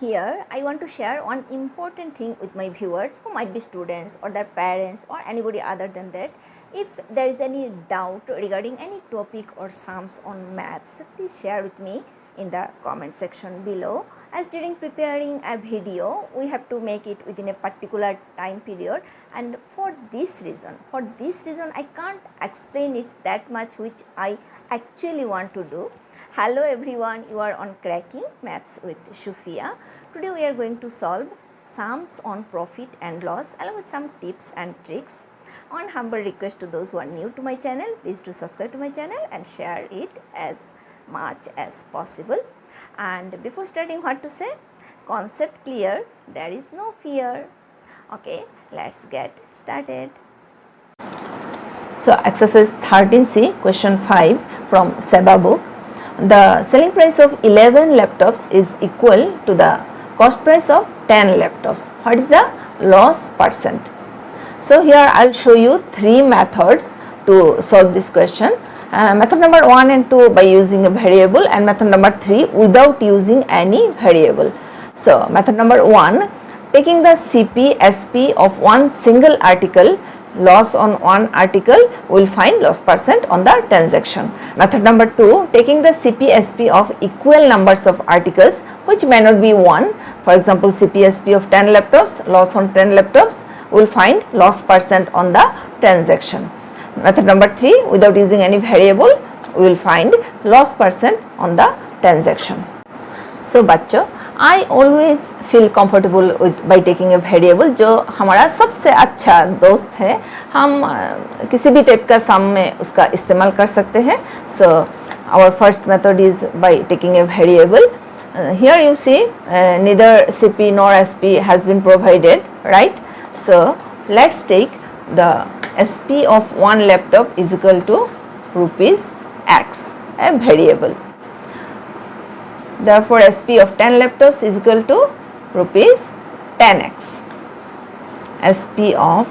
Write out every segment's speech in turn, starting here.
Here, I want to share one important thing with my viewers who might be students or their parents or anybody other than that. If there is any doubt regarding any topic or sums on maths, please share with me in the comment section below. As during preparing a video, we have to make it within a particular time period, and for this reason I can't explain it that much which I actually want to do. Hello everyone, you are on Cracking Maths with Shufia. Today we are going to solve sums on profit and loss along with some tips and tricks. On humble request to those who are new to my channel, please do subscribe to my channel and share it as much as possible. And before starting, what to say? Concept clear, there is no fear. Okay, let's get started. So exercise 13C, question 5 from SEBA book. The selling price of 11 laptops is equal to the cost price of 10 laptops. What is the loss percent? So here I will show you three methods to solve this question. Method number 1 and 2 by using a variable, and method number 3 without using any variable. So method number 1, taking the CP, SP of one single article, loss on one article, will find loss percent on the transaction. Method number 2, taking the CP, SP of equal numbers of articles which may not be one, for example CP, SP of 10 laptops, loss on 10 laptops, will find loss percent on the transaction. Method number 3, without using any variable, we will find loss percent on the transaction. So बच्चों, I always feel comfortable with by taking a variable जो हमारा सबसे अच्छा दोस्त है. हम किसी भी टाइप का सम में उसका इस्तेमाल कर सकते हैं. So our first method is by taking a variable. Here you see neither CP nor SP has been provided, right? So let's take the SP of one laptop is equal to rupees X, a variable. Therefore, SP of 10 laptops is equal to rupees 10x. SP of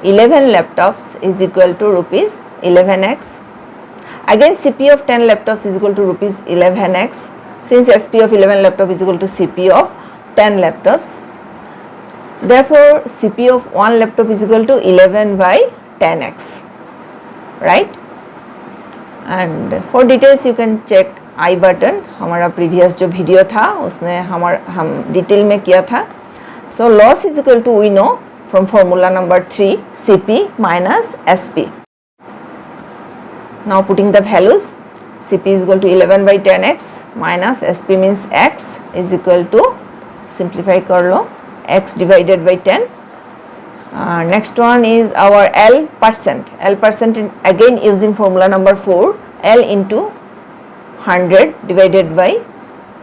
11 laptops is equal to rupees 11x. Again, CP of 10 laptops is equal to rupees 11x. Since SP of 11 laptops is equal to CP of 10 laptops, therefore CP of one laptop is equal to 11 by 10x, right? And for details you can check I button. हमारा previous जो video था उसने हम detail में किया था. So loss is equal to, we know from formula number 3, CP minus SP. Now putting the values, CP is equal to 11 by 10x minus SP means x is equal to, simplify कर लो, x divided by 10. Next one is our L percent. L percent again using formula number 4, L into 100 divided by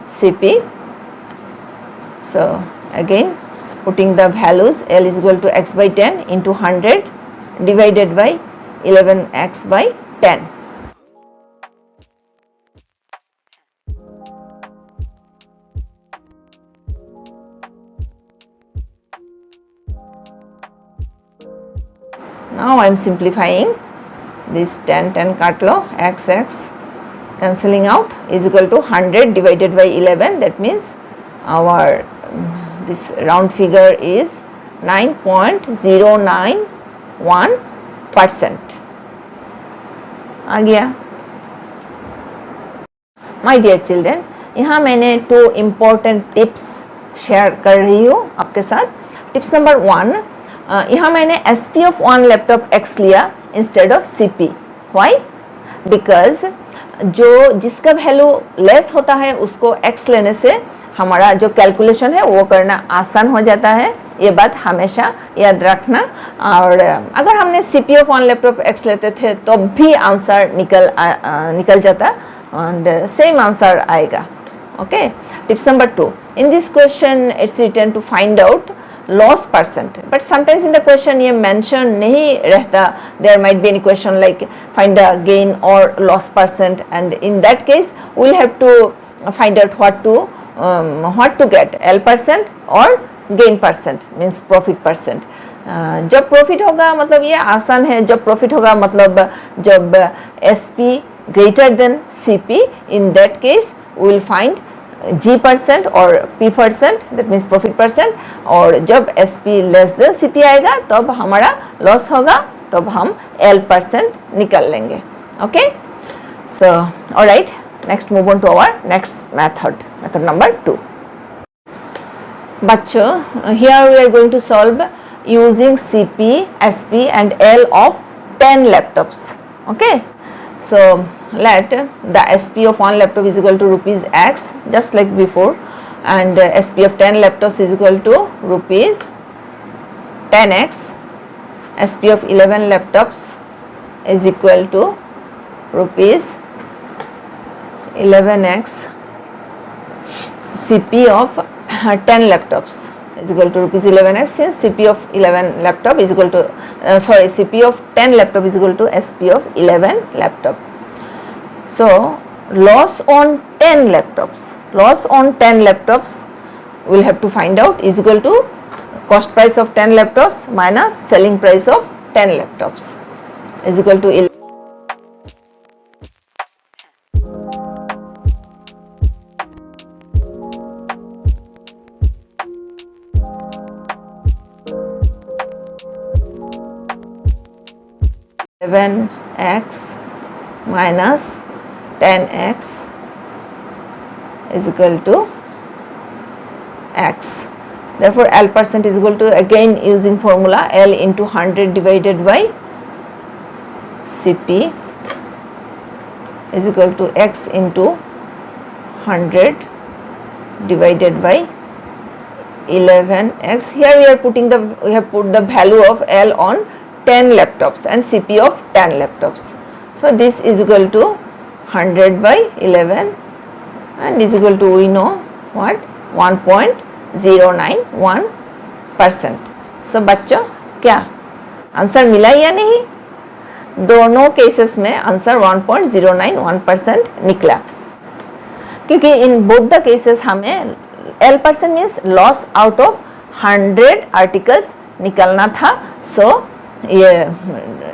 CP. So again putting the values, L is equal to x by 10 into 100 divided by 11x by 10. Now I am simplifying this 10 काट लो, x cancelling out is equal to 100 divided by 11. That means our this round figure is 9.091%. आ गया. My dear children, यहाँ मैंने 2 important tips share कर रही हूँ आपके साथ. Tips number 1, यहाँ मैंने SP of one laptop X लिया instead of CP. Why? Because जो जिसका वैल्यू लेस होता है उसको x लेने से हमारा जो कैलकुलेशन है वो करना आसान हो जाता है. ये बात हमेशा याद रखना. और अगर हमने CP of one laptop X लेते थे तो भी आंसर निकल जाता and same आंसर आएगा. Okay. Tips number 2. In this question it's written to find out loss percent, but sometimes in the question ये mention नहीं रहता. There might be any question like find the gain or loss percent, and in that case we'll have to find out what to get, L percent or gain percent, means profit percent. जब profit होगा मतलब ये आसान है. जब profit होगा मतलब जब SP greater than CP, in that case we will find G% और P%, that means profit percent, और जब SP लेस देन CP आएगा तब हमारा लॉस होगा, तब हम L% निकाल लेंगे. Okay, so alright, next move on to our next method, method number 2. बच्चों, here we are going to solve using CP, SP and L of 10 laptops. Okay, so let the SP of one laptop is equal to rupees X, just like before, and SP of 10 laptops is equal to rupees 10X. SP of 11 laptops is equal to rupees 11X. CP of 10 laptops is equal to rupees 11X, since CP of 11 laptop is equal to CP of 10 laptop is equal to SP of 11 laptop. So loss on 10 laptops we'll have to find out is equal to cost price of 10 laptops minus selling price of 10 laptops is equal to 11. X minus 10X is equal to X. Therefore, L% is equal to, again using formula, L into 100 divided by CP is equal to X into 100 divided by 11X. Here we have put the value of L on 10 laptops and CP of 10 laptops. So this is equal to 100 by 11 and is equal to, we know what, 1.091%. So बच्चों, क्या answer मिला या नहीं? दोनों cases में answer 1.091% निकला, क्योंकि in both the cases हमें L% means loss out of 100 articles निकलना था. सो ये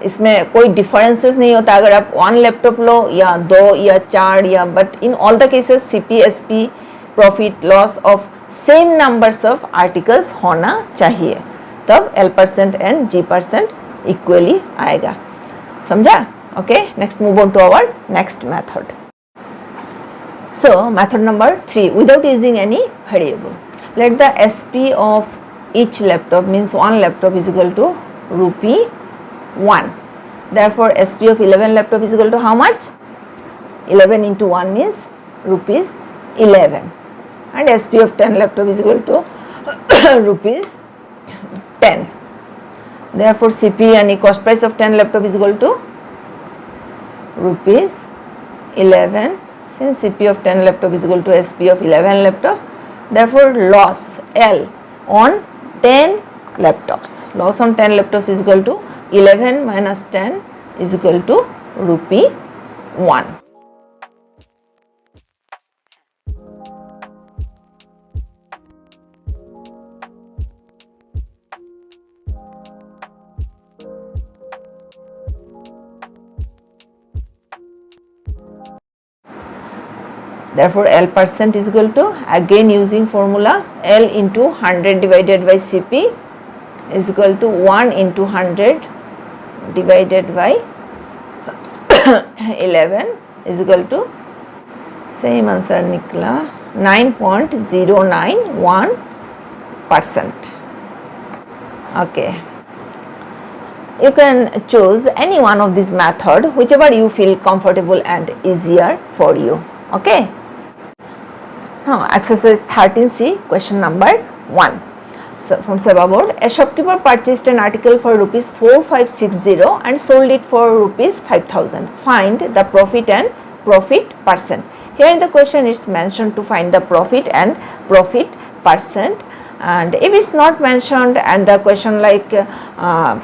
इसमें कोई डिफरेंसेस नहीं होता अगर आप 1 लैपटॉप लो या 2 या 4 या, but in all the cases CP SP profit loss of same numbers of articles होना चाहिए, तब L% एंड G% इक्वली आएगा. समझा? Okay, next move on to our next method. So method number 3, without using any variable, let the SP of each laptop means one laptop is equal to rupee 1. Therefore, SP of 11 laptop is equal to how much? 11 into 1 means rupees 11, and SP of 10 laptop is equal to rupees 10. Therefore, CP and cost price of 10 laptop is equal to rupees 11, since CP of 10 laptop is equal to SP of 11 laptop. Therefore, loss L on 10 laptops. Loss on 10 laptops is equal to 11 minus 10 is equal to rupee 1. Therefore, L% is equal to, again using formula, L into 100 divided by CP is equal to 1 into 100 divided by 11 is equal to, same answer nikla, 9.091%. Okay, you can choose any one of these method, whichever you feel comfortable and easier for you. Okay. Now, exercise 13C, question number 1. So, from Seva board, a shopkeeper purchased an article for rupees 4560 and sold it for rupees 5000. Find the profit and profit percent. Here in the question it's mentioned to find the profit and profit percent, and if it's not mentioned and the question like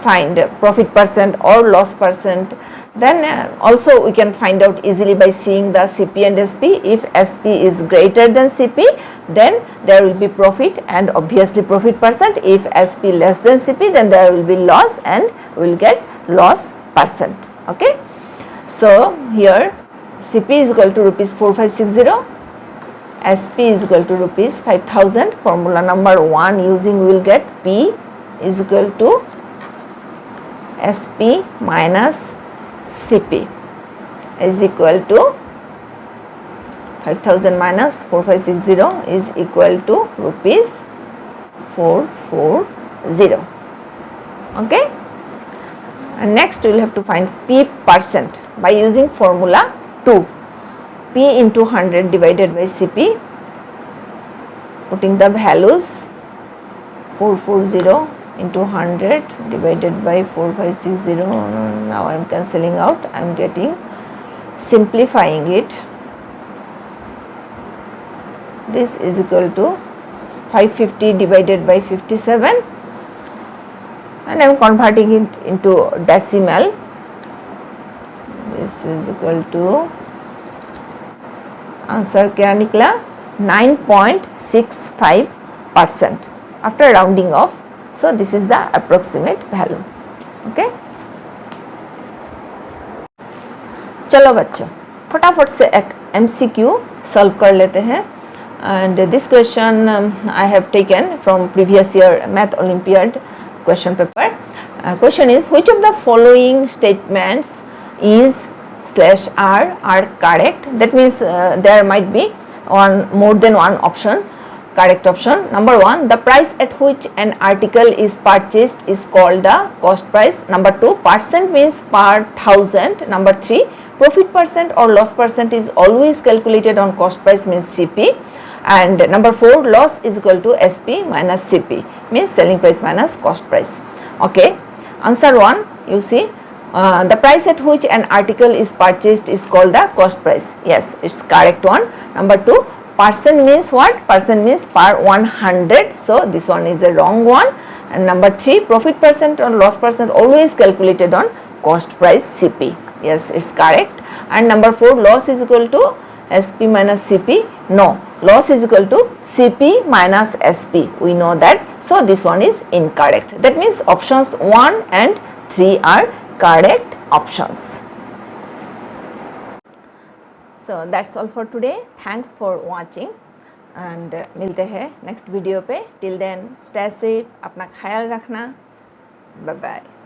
find profit percent or loss percent, then also we can find out easily by seeing the CP and SP. If SP is greater than CP, then there will be profit and obviously profit percent. If SP less than CP, then there will be loss and we will get loss percent. Okay. So here CP is equal to rupees 4560 SP is equal to rupees 5000. Formula number 1 using we will get P is equal to SP minus CP is equal to 5000 minus 4560 is equal to rupees 440. Okay, and next we will have to find P percent by using formula 2. P into 100 divided by CP, putting the values 440 into 100 divided by 4560. Now I am cancelling out, I am getting, simplifying it, this is equal to 550 divided by 57, and I am converting it into decimal. This is equal to, answer क्या निकला 9.65% after rounding off. So this is the approximate value. Okay, चलो बच्चों फटाफट से एक MCQ solve कर लेते हैं. And this question I have taken from previous year Math Olympiad question paper. Question is, which of the following statements is /r are correct? That means there might be more than one option, correct option. Number 1, the price at which an article is purchased is called the cost price. Number 2, percent means per thousand. Number 3, profit percent or loss percent is always calculated on cost price, means CP. And number 4, loss is equal to SP minus CP, means selling price minus cost price. Okay, answer 1, you see, the price at which an article is purchased is called the cost price. Yes, it's correct one. Number 2, percent means what? Percent means per 100. So this one is a wrong one. And number 3, profit percent or loss percent always calculated on cost price CP. Yes, it's correct. And number 4, loss is equal to SP minus CP. No, loss is equal to CP minus SP. We know that. So this one is incorrect. That means options 1 and 3 are correct options. So that's all for today. Thanks for watching and मिलते हैं next video पे. Till then, stay safe. अपना ख्याल रखना. Bye bye.